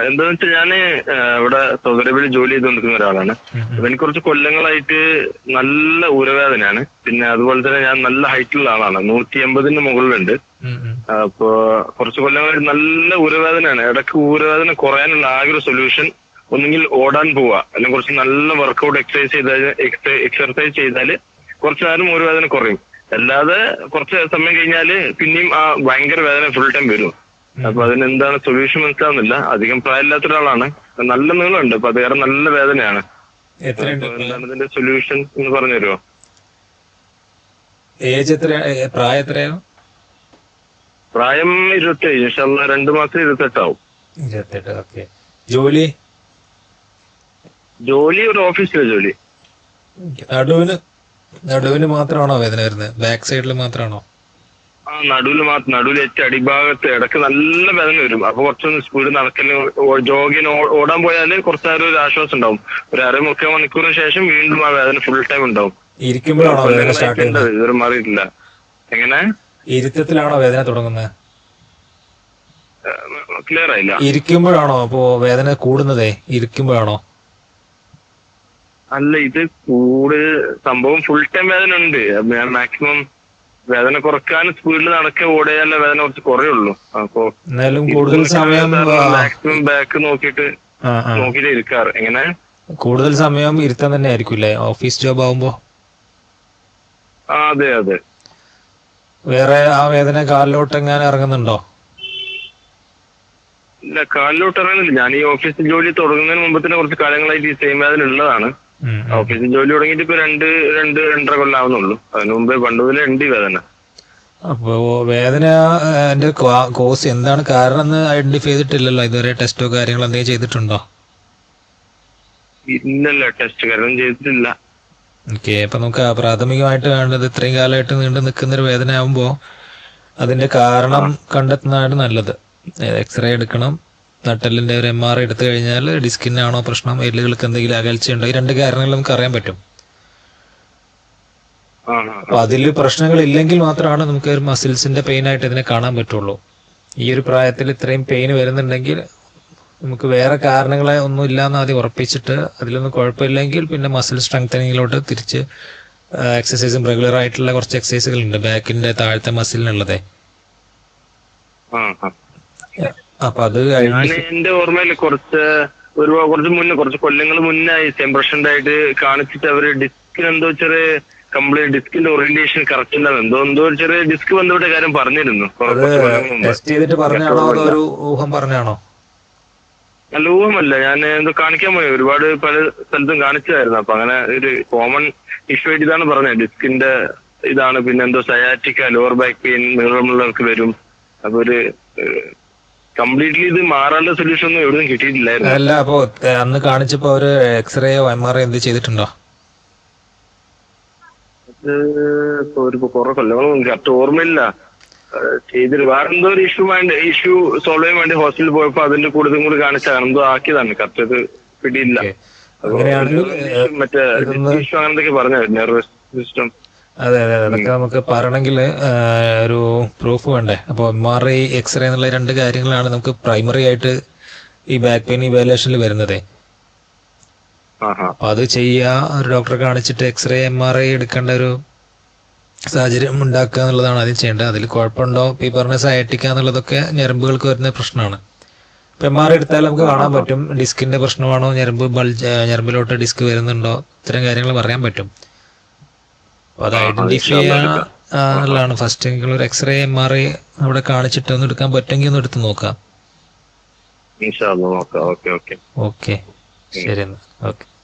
എന്താന്ന് വെച്ചാൽ ഞാന് ഇവിടെ സൗദി അറേബ്യയിൽ ജോലി ചെയ്തുകൊണ്ടിരിക്കുന്ന ഒരാളാണ്. അപ്പൊ എനിക്ക് കുറച്ച് കൊല്ലങ്ങളായിട്ട് നല്ല ഊരവേദനയാണ്. പിന്നെ അതുപോലെ തന്നെ ഞാൻ നല്ല ഹൈറ്റുള്ള ആളാണ്, 180 മുകളിലുണ്ട്. അപ്പൊ കുറച്ച് കൊല്ലങ്ങളായിട്ട് നല്ല ഊരവേദനയാണ്. ഇടയ്ക്ക് ഊരവേദന കുറയാനുള്ള ആകെ ഒരു സൊല്യൂഷൻ ഒന്നുകിൽ ഓടാൻ പോവുക, അല്ലെങ്കിൽ കുറച്ച് നല്ല വർക്കൗട്ട് എക്സർസൈസ് ചെയ്താൽ കുറച്ചു നേരം ഊരവേദന കുറയും. അല്ലാതെ കുറച്ച് സമയം കഴിഞ്ഞാല് പിന്നെയും ആ ഭയങ്കര വേദന ഫുൾ ടൈം വരും. അപ്പൊ അതിനെന്താണ് സൊല്യൂഷൻ മനസ്സിലാവുന്നില്ല. അധികം പ്രായമില്ലാത്ത ഒരാളാണ്, നല്ല നീളമുണ്ട്, അപ്പൊ അത് വേറെ നല്ല വേദനയാണ്. എന്താണ് ഇതിന്റെ സൊല്യൂഷൻ എന്ന് പറഞ്ഞു തരുമോ? പ്രായം 27. ഇൻഷാല്ലാ 2 മാസം 28 ആവും. ജോലി ഒരു ഓഫീസിലെ ജോലി. നടുവിന് മാത്രമാണോ വേദന വരുന്നത്? ബാക്ക് സൈഡിൽ മാത്രമാണോ? നടുവിൽ ഏറ്റവും അടിഭാഗത്ത് ഇടയ്ക്ക് നല്ല വേദന വരും. അപ്പൊ കുറച്ചൊന്ന് സ്പീഡ് നടക്കല്, ജോഗിന് ഓടാൻ പോയാല് കുറച്ചു നേരം ഒരു ആശ്വാസം ഉണ്ടാവും. ഒരു 1/2-3 മണിക്കൂറിന് ശേഷം വീണ്ടും ആ വേദന ഫുൾ ടൈം ഉണ്ടാവും. ഇതുവരെ മാറിയിട്ടില്ല. എങ്ങനെ? ഇരുത്തത്തിലാണോ വേദന തുടങ്ങുന്നത്? ക്ലിയർ ആയില്ല. ഇരിക്കുമ്പോഴാണോ അപ്പോ വേദന കൂടുന്നതേ? ഇരിക്കുമ്പോഴാണോ? അല്ല, ഇത് സംഭവം ഫുൾ ടൈം വേദന ഉണ്ട്. ഞാൻ മാക്സിമം വേദന കുറക്കാൻ സ്പീഡിൽ നടക്കുക ഓടിയാലേ വേദന കുറച്ച് കുറയുള്ളൂ. അപ്പൊ കൂടുതൽ സമയം മാക്സിമം ബാക്ക് നോക്കിയിട്ട് ഇരിക്കാറ്. എങ്ങനെ? കൂടുതൽ സമയം ഇരുത്താൻ തന്നെ ആയിരിക്കും ഓഫീസ് ജോബ് ആവുമ്പോ? അതെ അതെ. വേറെ ആ വേദന കാലിലോട്ട് എങ്ങനെ ഇറങ്ങുന്നുണ്ടോ? ഇല്ല, കാലിലോട്ട് ഇറങ്ങുന്നില്ല. ഞാൻ ഈ ഓഫീസിൽ ജോലി തുടങ്ങുന്നതിന് മുമ്പ് തന്നെ കുറച്ച് കാലങ്ങളായിട്ട് ഈ സെയിം വേദന ഉള്ളതാണ്. ഓഫീസിൽ ജോലി തുടങ്ങിയിട്ട് ഇപ്പൊ 2-2.5 കൊല്ലം ആവുന്നുള്ളൂ. അതിനു മുമ്പേ പണ്ടുമുതലേ ഉണ്ട് ഈ വേദന. അപ്പോ വേദന കോസ് എന്താണ് കാരണം എന്ന് ഐഡന്റിഫൈ ചെയ്തിട്ടില്ലല്ലോ ഇതുവരെ? ടെസ്റ്റോ കാര്യങ്ങളോ എന്തെങ്കിലും ചെയ്തിട്ടുണ്ടോ? ഇല്ലല്ല, ടെസ്റ്റ് കാര്യങ്ങളും ചെയ്തിട്ടില്ല. ഓക്കെ, അപ്പൊ നമുക്ക് പ്രാഥമികമായിട്ട് വേണ്ടത് ഇത്രയും കാലമായിട്ട് നീണ്ടു നിൽക്കുന്ന ഒരു വേദന ആവുമ്പോ അതിന്റെ കാരണം കണ്ടെത്തുന്നതാണ് നല്ലത്. എക്സ്റേ എടുക്കണം, നട്ടെല്ലിന്റെ ഒരു MRI എടുത്തു കഴിഞ്ഞാൽ ഡിസ്കിനാണോ പ്രശ്നം, എല്ലുകൾക്ക് എന്തെങ്കിലും അകൽച്ചയുണ്ടോ, ഈ 2 കാരണങ്ങൾ നമുക്ക് അറിയാൻ പറ്റും. അപ്പൊ അതില് പ്രശ്നങ്ങൾ ഇല്ലെങ്കിൽ മാത്രമാണ് നമുക്ക് ഒരു മസിൽസിന്റെ പെയിൻ ആയിട്ട് ഇതിനെ കാണാൻ പറ്റുള്ളൂ. ഈ ഒരു പ്രായത്തിൽ ഇത്രയും പെയിൻ വരുന്നുണ്ടെങ്കിൽ നമുക്ക് വേറെ കാരണങ്ങളെ ഒന്നും ഇല്ലാന്ന് ആദ്യം ഉറപ്പിച്ചിട്ട് അതിലൊന്നും കുഴപ്പമില്ലെങ്കിൽ പിന്നെ മസിൽ സ്ട്രെങ്തനിങ്ങിലോട്ട് തിരിച്ച് എക്സസൈസും റെഗുലർ ആയിട്ടുള്ള കുറച്ച് എക്സസൈസുകൾ ഉണ്ട് ബാക്കിന്റെ താഴത്തെ മസിലിനുള്ളതേ. അപ്പൊ അത് എന്റെ ഓർമ്മയിൽ കുറച്ച് കൊല്ലങ്ങൾ മുന്നേ സെയിം പ്രശ്നം ആയിട്ട് കാണിച്ചിട്ട് അവര് ഡിസ്കിന് എന്തോ ചെറിയ കംപ്ലീറ്റ് ഡിസ്കിന്റെ ഓറിയന്റേഷൻ കറക്റ്റ് ഇല്ല, എന്തോ ചെറിയ ഡിസ്ക് ബന്ധപ്പെട്ട കാര്യം പറഞ്ഞിരുന്നു. ടെസ്റ്റ് ചെയ്തിട്ട് പറഞ്ഞാണോ അതോ ഒരു ഊഹം പറഞ്ഞാണോ? അല്ല, ഊഹമല്ല. ഞാൻ എന്തോ കാണിക്കാൻ പോയി, ഒരുപാട് പല സ്ഥലത്തും കാണിച്ചതായിരുന്നു. അപ്പൊ അങ്ങനെ ഒരു കോമൺ ഇഷ്യൂ ആയിട്ട് ഇതാണ് പറഞ്ഞത്, ഡിസ്കിന്റെ ഇതാണ്. പിന്നെ എന്തോ സയാറ്റിക്ക, ലോവർ ബാക്ക് പെയിൻ നീളമുള്ളവർക്ക് വരും. അപ്പൊ ഒരു കംപ്ലീറ്റ്ലി ഇത് മാറാനുള്ള സൊല്യൂഷൻ ഒന്നും എവിടെയും കിട്ടിയിട്ടില്ലായിരുന്നു. അല്ല, അപ്പൊ അന്ന് കാണിച്ചപ്പോ ഒരു എക്സ്റേയോ MRI എന്ത് ചെയ്തിട്ടുണ്ടോ? ഒരു കുറെ കൊല്ലങ്ങളും കറക്റ്റ് ഓർമ്മയില്ല. ചെയ്തിട്ട് വേറെ എന്തോ ഒരു ഇഷ്യൂ സോൾവ് ചെയ്യാൻ വേണ്ടി ഹോസ്പിറ്റലിൽ പോയപ്പോ അതിന്റെ കൂടുതലും കൂടി കാണിച്ചാണ് എന്തോ ആക്കിയതാണ്. കറക്റ്റ് ഇത് പിടിയില്ല. മറ്റേ ഇഷ്യൂ അങ്ങനെ എന്തൊക്കെ പറഞ്ഞു, നെർവസ് സിസ്റ്റം. അതെ അതെ, അതൊക്കെ നമുക്ക് പറയണമെങ്കിൽ ഒരു പ്രൂഫ് വേണ്ടേ? അപ്പൊ MRI എക്സ്റേ എന്നുള്ള 2 കാര്യങ്ങളാണ് നമുക്ക് പ്രൈമറി ആയിട്ട് ഈ ബാക്ക് പെയിൻ ഇവാലുവേഷനിൽ വരുന്നത്. അപ്പൊ അത് ചെയ്യുക, ഒരു ഡോക്ടറെ കാണിച്ചിട്ട് എക്സ്റേ MRI എടുക്കേണ്ട ഒരു സാഹചര്യം ഉണ്ടാക്കുക എന്നുള്ളതാണ് ആദ്യം ചെയ്യേണ്ടത്. അതിൽ കുഴപ്പമുണ്ടോ ഈ പറഞ്ഞ സയാറ്റിക്ക എന്നുള്ളതൊക്കെ ഞരമ്പുകൾക്ക് വരുന്ന പ്രശ്നമാണ്. ഇപ്പൊ MRI എടുത്താൽ നമുക്ക് കാണാൻ പറ്റും ഡിസ്കിന്റെ പ്രശ്നമാണോ, ഞരമ്പിലോട്ട് ഡിസ്ക് വരുന്നുണ്ടോ, ഇത്തരം കാര്യങ്ങൾ പറയാൻ പറ്റും. അപ്പൊ അത് ഐഡന്റിഫൈ ചെയ്യാനുള്ളതാണ് ഫസ്റ്റ്. ഒരു എക്സ്റേ MRI അവിടെ കാണിച്ചിട്ട് ഒന്ന് എടുക്കാൻ പറ്റുമെങ്കിൽ ഒന്ന് എടുത്ത് നോക്കാം. ഓക്കെ, ശരി, ഓക്കെ.